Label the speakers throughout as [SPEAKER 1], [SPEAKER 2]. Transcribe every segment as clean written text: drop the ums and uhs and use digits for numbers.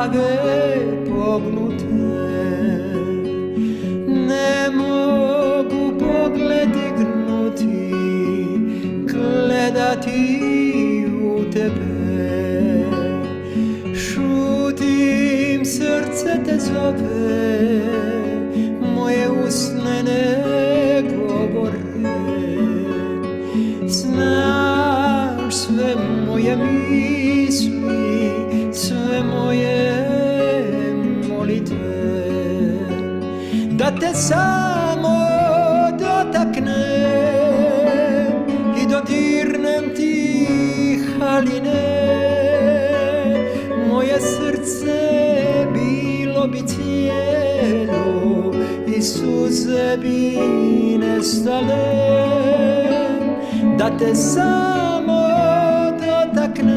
[SPEAKER 1] glave pognute, ne mogu pogled dignuti, gledati u tebe. Šutim, srce te zove, moje usne ne govore. Znaš sve moje misli, sve moje molitve, da te samo dotaknem i dodirnem ti haline. Moje srce bilo bi cijelo i suze bi nestale, da te samo dotaknem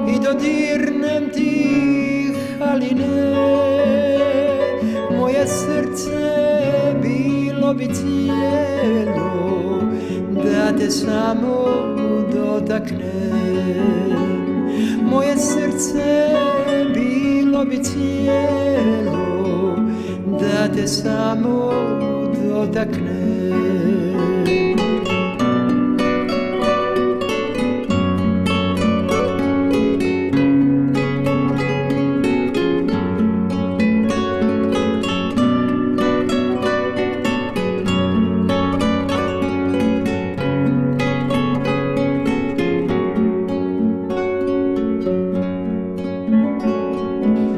[SPEAKER 1] i dodirnem ti haline. Moje srce bilo bi cijelo, da te samo dotaknem. Moje srce bilo bi cijelo, da te samo dotaknem.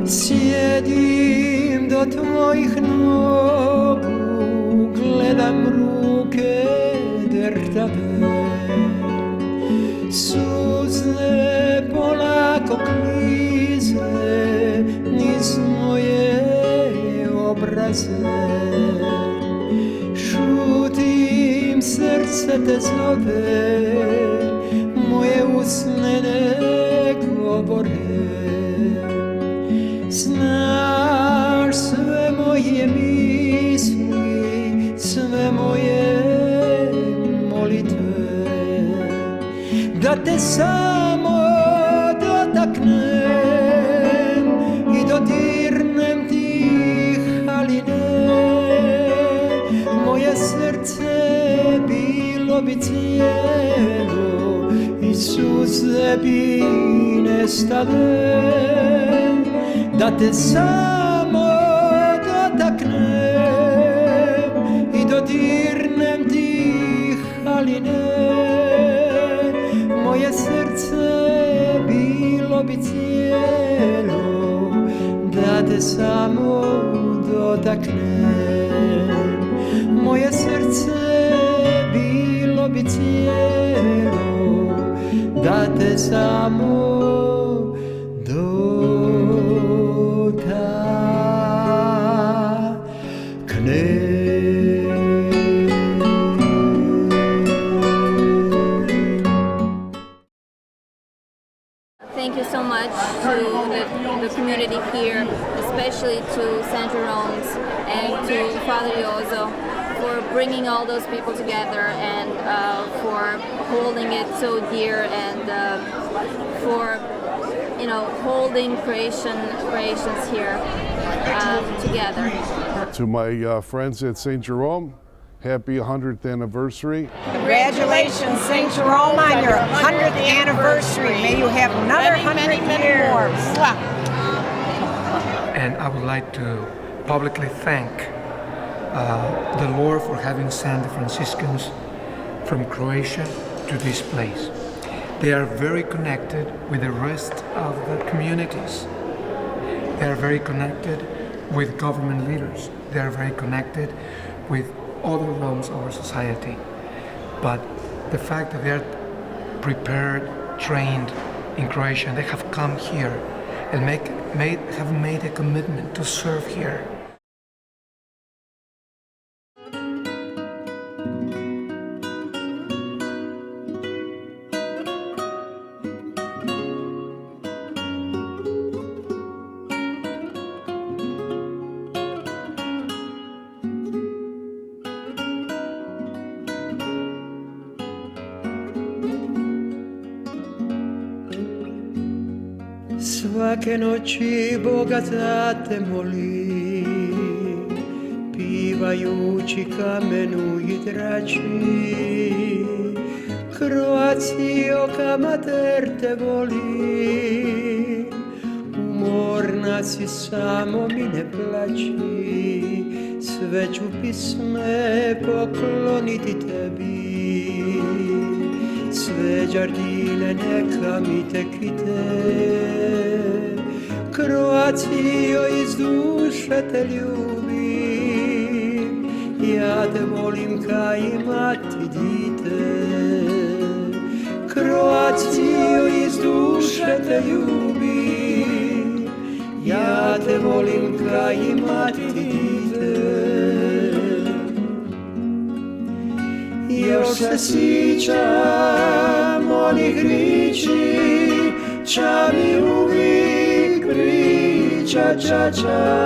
[SPEAKER 1] Sjedim do tvojih nogu, gledam ruke drhtave, suze polako klize niz moje obraze. Šutim, srce te zove, moje usne ne govore. Znaš sve moje misli, sve moje molitve, da te samo dotaknem i dodirnem ti haline. Moje srce bilo bi cijelo i suze bi nestale, da te samo dotaknem i dodirnem ti haline. Moje srce bilo bi cijelo, da te samo dotaknem. Moje srce bilo bi cijelo, da te samo
[SPEAKER 2] Thank you so much to the community here, especially to St. Jerome's and to Father Jozo for bringing all those people together and for holding it so dear and for holding Croatians here together.
[SPEAKER 3] To my friends at St. Jerome, happy 100th anniversary.
[SPEAKER 4] Congratulations, St. Jerome, on your 100th anniversary. May you have another 100 years.
[SPEAKER 5] And I would like to publicly thank the Lord for having sent the Franciscans from Croatia to this place. They are very connected with the rest of the communities. They are very connected with government leaders. They are very connected with other realms of our society. But the fact that they are prepared, trained in Croatia, and they have come here and have made a commitment to serve here.
[SPEAKER 1] Svake noći Boga za te molim, pivajući kamenu i drači. Croatio, ka mater te volim, umorna si, samo mi ne plaći, sve ću pisme pokloniti tebi, sve đardine neka mi te kite. Croatio, iz duše te ljubim, ja te volim ka i mati dite. Croatio, iz duše te ljubim, ja te volim ka i mati dite. Još se sjećam onih riči, ča mi uvijek priča, ča, ča.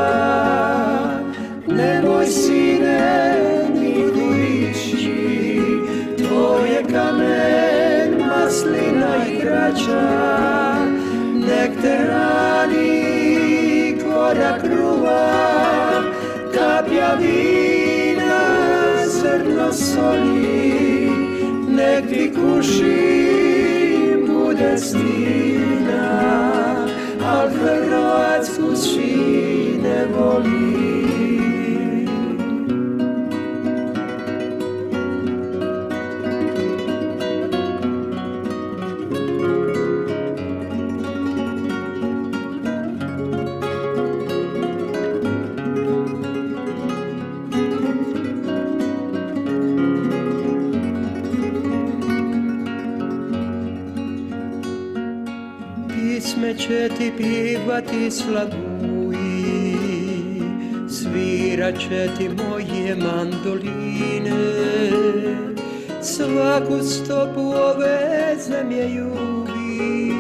[SPEAKER 1] Nemoj, sine, niku ići, to je kamen, maslina i kraća. Nek te rani korak kruva, kapja vina, zrno soli. Nek ti kušim bude stina, al Hrvatsku sine voli. Pisme će ti pivati slaguji, svirat će ti moje mandoline. Svaku stopu ove zemlje ljubi,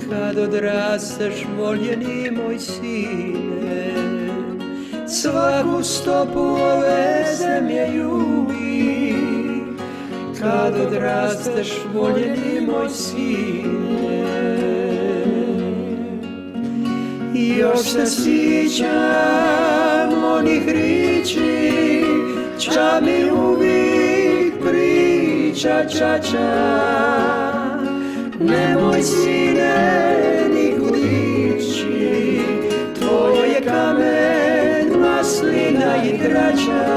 [SPEAKER 1] kad odrasteš voljeni moj sine. Svaku stopu ove zemlje ljubi, kad odrasteš voljeni moj sine. Još se sjećam onih riči, ča mi uvijek priča, ča, ča. Nemoj, sine, nikud ići, to je kamen, maslina i kraća.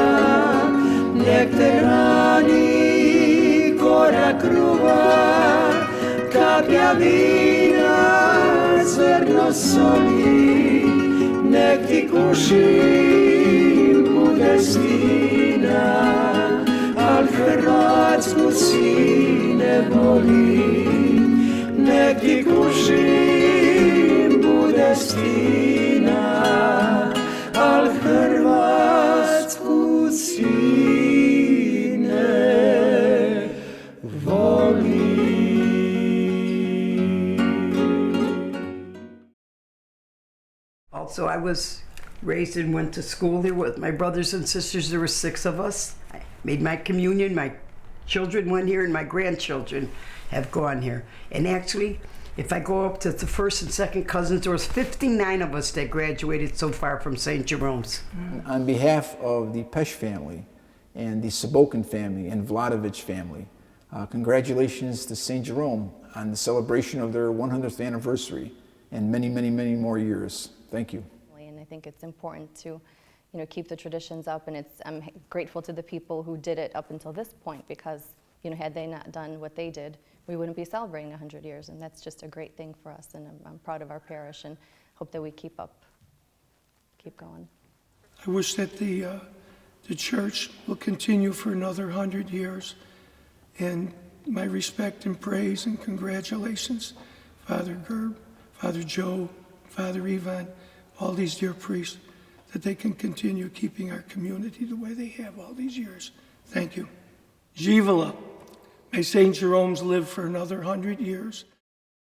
[SPEAKER 1] Nek te rani korak kruva, kapja vina, zrno soli. Nek ti kušim bude stina, al Hrvatsku sine voli. Nek ti kušim bude stina, al Hrvatsku sine voli.
[SPEAKER 6] Also, I was raised and went to school here with my brothers and sisters. There were 6 of us. I made my communion. My children went here and my grandchildren have gone here. And actually, if I go up to the first and second cousins, there was 59 of us that graduated so far from St. Jerome's.
[SPEAKER 7] On behalf of the Pesh family and the Sobokin family and Vladovich family, congratulations to St. Jerome on the celebration of their 100th anniversary and many, many, many more years. Thank you.
[SPEAKER 8] And I think it's important to, keep the traditions up, and I'm grateful to the people who did it up until this point, because, had they not done what they did, we wouldn't be celebrating 100 years, and that's just a great thing for us, and I'm proud of our parish and hope that we keep going.
[SPEAKER 9] I wish that the church will continue for another 100 years, and my respect and praise and congratulations, Father Gerb, Father Joe, Father Ivan, all these dear priests, that they can continue keeping our community the way they have all these years. Thank you. Jivala, may St. Jerome's live for another 100 years.